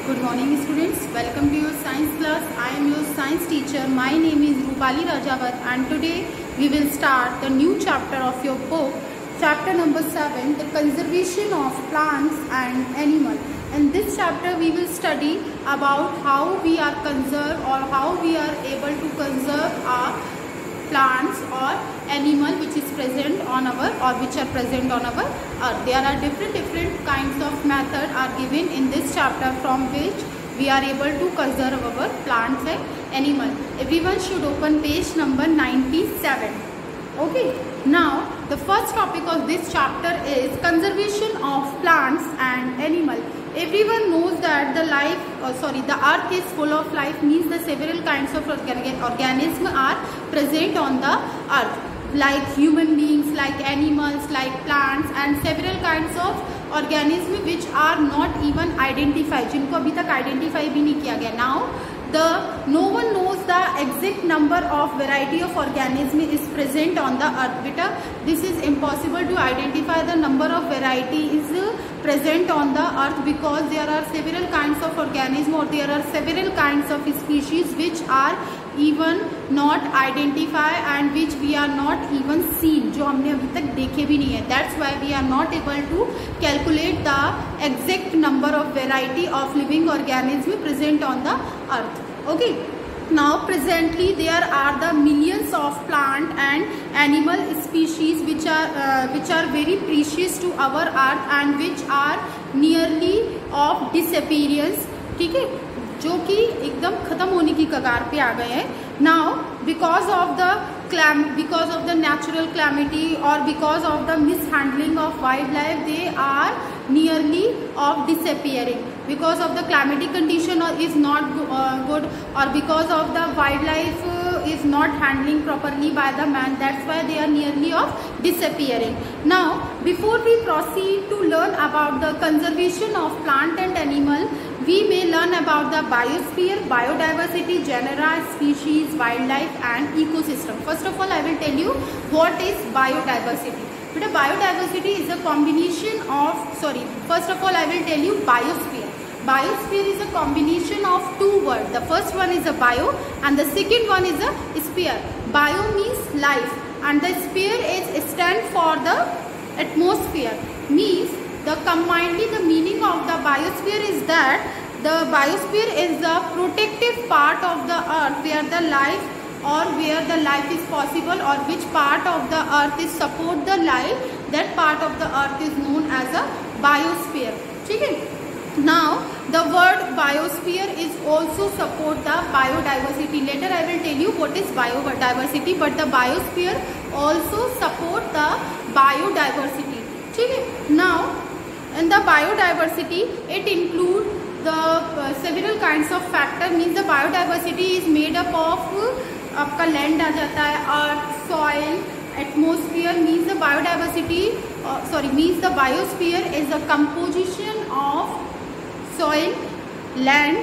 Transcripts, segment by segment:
Good morning students, welcome to your science class. I am your science teacher. My name is Rupali Rajawat and today we will start the new chapter of your book, chapter number 7, the conservation of plants and animals. In this chapter we will study about how we are conserve or how we are able to conserve our plants or animal which is present on our or which are present on our earth. There are different kinds of method are given in this chapter from which we are able to conserve our plants and animal. Everyone should open page number 97. Okay, now the first topic of this chapter is conservation of plants and animal. Everyone knows that the earth is full of life, means the several kinds of organisms are present on the earth, like human beings, like animals, like plants, and several kinds of organisms which are not even identified, जिनको अभी तक identify भी नहीं किया गया. Now no one knows the exact number of variety of organism is present on the earth. Beta, this is impossible to identify the number of variety is present on the earth because there are several kinds of organism or there are several kinds of species which are even not identified and which we are not even seen, जो हमने अभी तक देखे भी नहीं है. That's why we are not able to calculate the exact number of variety of living organism present on the earth. Okay, now presently there are the millions of plant and animal species which are very precious to our earth and which are nearly of disappearance. ठीक है, जो कि एकदम खत्म होने की कगार पे आ गए हैं. Now because of the natural calamity or because of the mishandling of wildlife, they are nearly of disappearing because of the climatic condition is not good or because of the wildlife is not handling properly by the man. That's why they are nearly of disappearing. Now before we proceed to learn about the conservation of plant and animal, we may learn about the biosphere, biodiversity, genera, species, wildlife and ecosystem. First of all, I will tell you what is biodiversity. But biodiversity is a combination of, first of all I will tell you biosphere. Biosphere is a combination of two words. The first one is a bio and the second one is a sphere. Bio means life and the sphere is stand for the atmosphere. Means combinedly the meaning of the biosphere is that the biosphere is the protective part of the earth where the life or where the life is possible or which part of the earth is support the life, that part of the earth is known as a biosphere. Okay? Now the word biosphere is also support the biodiversity. Later I will tell you what is biodiversity, but the biosphere also support the biodiversity. Okay? Now in the biodiversity it includes the several kinds of factor. Means the biodiversity is made up of आपका land आ जाता है, earth, soil, atmosphere. Means the biodiversity means the biosphere is a composition of soil, land,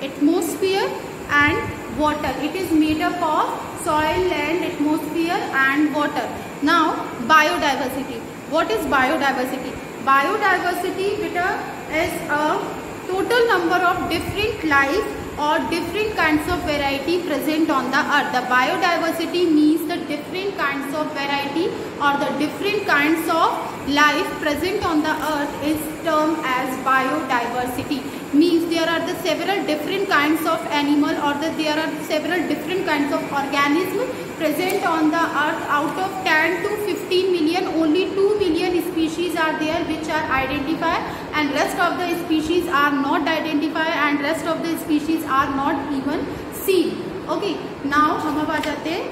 atmosphere and water. It is made up of soil, land, atmosphere and water. Now biodiversity. What is biodiversity? Biodiversity beta is a total number of different life or different kinds of variety present on the earth. The biodiversity means the different kinds of variety or the different kinds of life present on the earth is termed as biodiversity. Means there are the several different kinds of animal or there are several different kinds of organisms present on the earth. Out of 10 to 15 million, only 2 million species are there which are identified and rest of the species are not identified and rest of the species are not even seen. Okay, now हम अब आ जाते हैं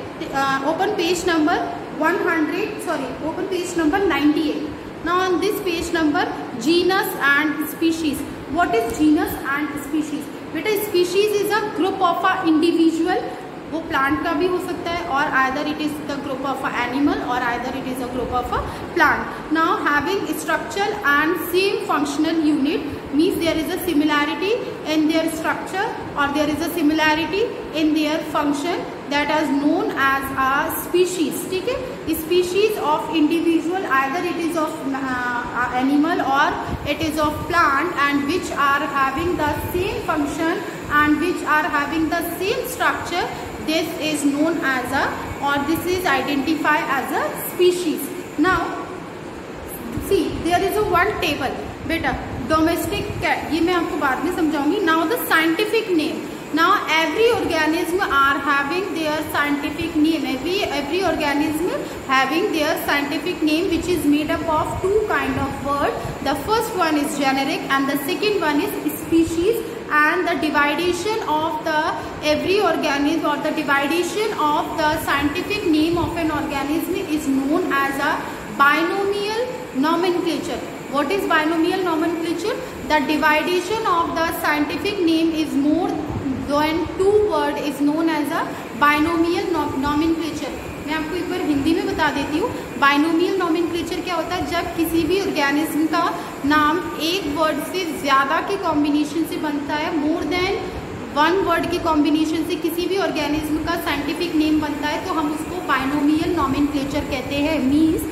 open page number 98. Now on this page number genus and species. What is genus and species? बेटा species is a group of a individual, वो plant का भी हो सकता है और either it is the group of a animal or either it is a group of a plant. Now having structure and same functional unit means there is a similarity in their structure or there is a similarity in their function, that is known as a species. ठीक है, species of individual, either it is of animal or it is of plant and which are having the same function and which are having the same structure, this is known as a, or this is identified as a species. Now see, there is a one table beta domestic cat, ये मैं आपको बाद में समझाऊंगी. Now the scientific name. Now every organism are having their scientific name. Every organism having their scientific name, which is made up of two kind of word. The first one is generic and the second one is species. And the dividation of the every organism, or the dividation of the scientific name of an organism is known as a binomial nomenclature. What is binomial nomenclature? The dividation of the scientific name is more than two word is known as a binomial nomenclature. मैं आपको एक बार हिंदी में बता देती हूँ. Binomial nomenclature क्या होता है? जब किसी भी ऑर्गेनिज्म का नाम एक वर्ड से ज़्यादा के कॉम्बिनेशन से बनता है, मोर देन वन वर्ड के कॉम्बिनेशन से किसी भी ऑर्गेनिज्म का साइंटिफिक नेम बनता है, तो हम उसको बाइनोमियल नॉमेनक्लेचर कहते हैं. Means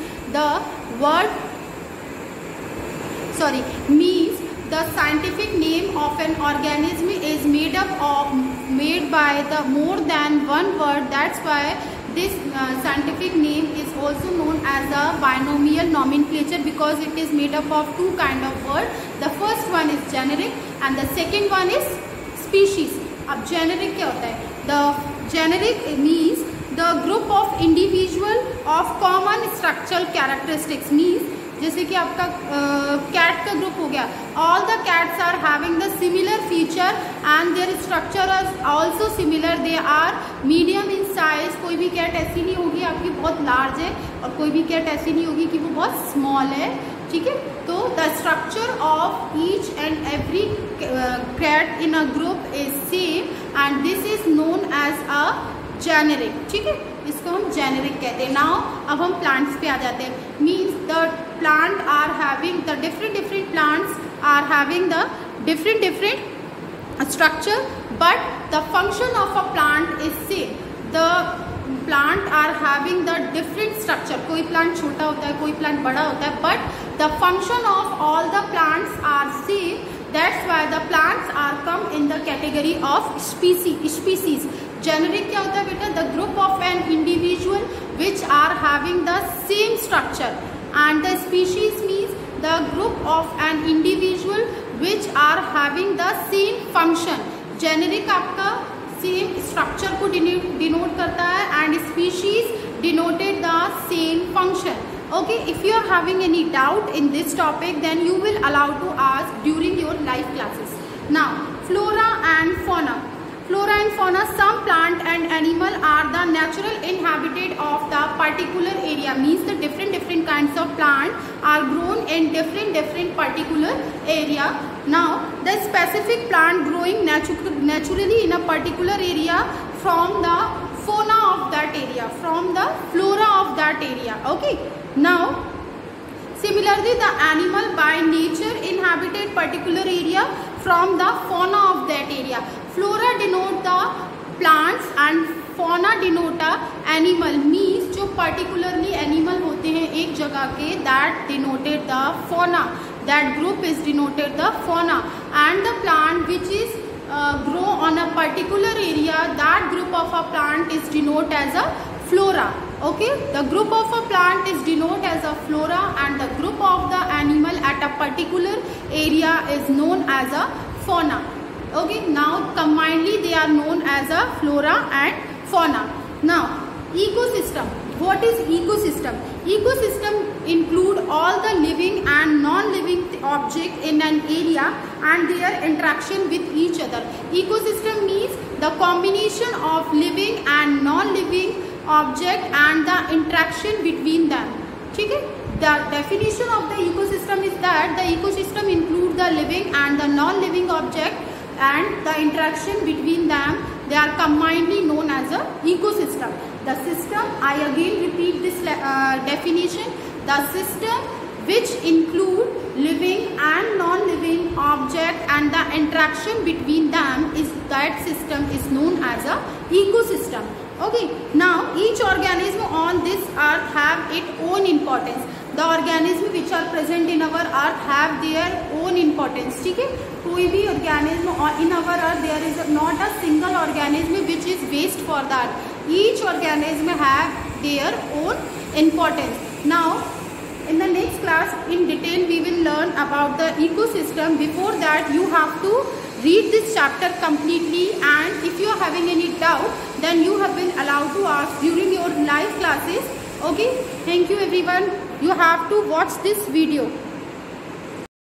the scientific name of an organism is made by the more than one word. That's why this scientific name is also known as a binomial nomenclature, because it is made up of two kind of word. The first one is generic and the second one is species. अब generic क्या होता है? The generic means the group of individual of common structural characteristics. Means जैसे कि आपका cat का group हो गया, all the cats are having the similar feature and their structure is also similar. They are medium in size. कोई भी cat ऐसी नहीं होगी आपकी बहुत लार्ज है, और कोई भी कैट ऐसी नहीं होगी कि वो बहुत स्मॉल है. ठीक है, तो the structure of each and every cat in a group is same and this is known as a generic. ठीक है, इसको हम जेनेरिक कहते हैं. नाउ अब हम प्लांट्स पे आ जाते हैं. Means the plant are having the different plants are having the different structure, but the function of a plant is same. The plant are having the different structure. कोई plant छोटा होता है, कोई plant बड़ा होता है, but the function of all the plants are same. That's why the plants are come in the category of species. Generic क्या होता है बेटा? The group of an individual which are having the same structure. And the species means the group of an individual which are having the same function. Generic आपका same structure को denote करता है and species denoted the same function. Okay, if you are having any doubt in this topic, then you will allow to ask during your live classes. Now, flora and fauna. Flora and fauna, some plant and animal are the natural inhabitant of the particular area. Means the different kinds of plant are grown in different particular area. Now the specific plant growing naturally in a particular area from the fauna of that area, from the flora of that area. Okay, now similarly the animal by nature inhabited particular area from the fauna of that area. Flora denote the plants and fauna denote the animal. Means जो particularly animal होते हैं एक जगह के, that denoted the fauna. That group is denoted the fauna. And the plant which is grow on a particular area, that group of a plant is denoted as a flora. Okay, the group of a plant is denoted as a flora and the group of the animal at a particular area is known as a fauna. Okay, now combinedly they are known as a flora and fauna. Now ecosystem. What is ecosystem? Ecosystem include all the living and non-living object in an area and their interaction with each other. Ecosystem means the combination of living and non-living object and the interaction between them. ठीक है, the definition of the ecosystem is that the ecosystem include the living and the non-living object and the interaction between them. They are combinedly known as a ecosystem. The system, I again repeat this definition, the system which include living and non-living object and the interaction between them, is that system is known as a ecosystem. Okay, now each organism on this earth have its own importance. The organism which are present in our earth have their own importance. ठीक है, कोई भी organism in our earth there is not a single organism which is waste for the earth. Each organism have their own importance. Now in the next class in detail we will learn about the ecosystem. Before that you have to read this chapter completely, and if you are having any doubt then you have been allowed to ask during your live classes. Okay, thank you everyone. You have to watch this video.